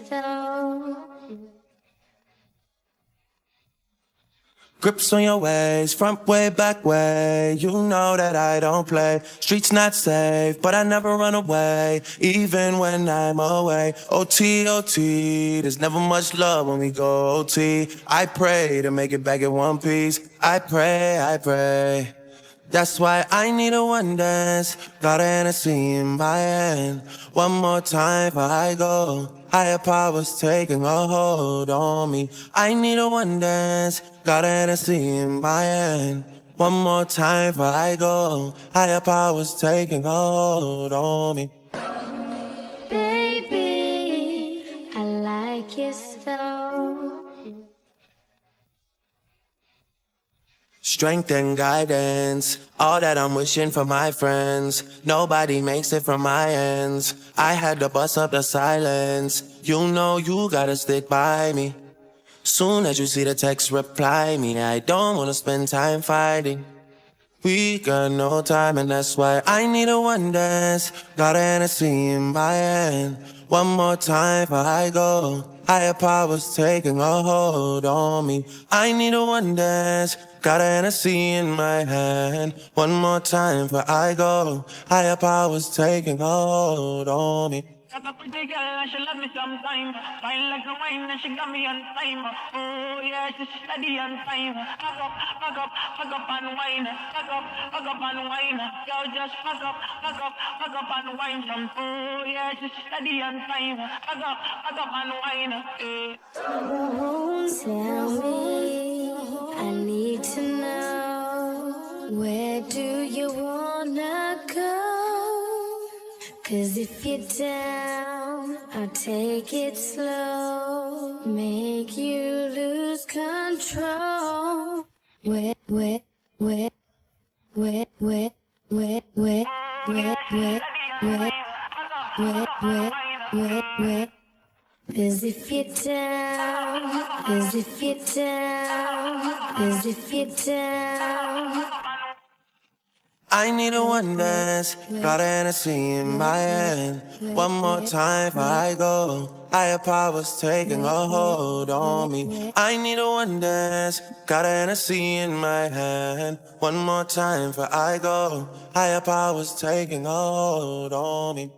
though. Grips on your ways, front way, back way. You know that I don't play. Streets not safe, but I never run away, even when I'm away. OT, OT, there's never much love when we go OT. I pray to make it back in one piece. I pray, I pray. That's why I need a one dance. Got a Hennessy in my hand. One more time before I go. Higher powers taking a hold on me. I need a one dance. Got a Hennessy in my hand. One more time before I go. Higher powers taking a hold on me. Baby, I like you so. Strength and guidance, all that I'm wishing for my friends. Nobody makes it from my ends. I had to bust up the silence. You know you gotta stick by me. Soon as you see the text, reply me. I don't wanna spend time fighting. We got no time and that's why I need a one dance. Got a Hennessy in my hand. One more time before I go. Higher powers taking a hold on me. I need a one dance. Got a Hennessy in my hand. One more time before I go. Higher powers taking a hold on me. Got a pretty girl and she love me sometime. Fine like a wine and she got me on time. Oh yeah, she's steady on time. Fuck up and wine. Fuck up and wine. Yo, just fuck up and wine some. Oh yeah, she's steady on time. Fuck up and wine. Tell me, I need to know, where do you wanna go? 'Cause if you're down, I'll take it slow, make you lose control. Where, where, where, where, where, where, where, where, where, where, where, where, where. 'Cause if you're down, 'cause if you're down, 'cause if you're down. I need a one dance, got a Hennessy in my hand. One more time before I go. Higher powers taking a hold on me. I need a one dance, got a Hennessy in my hand. One more time before I go. Higher powers taking a hold on me.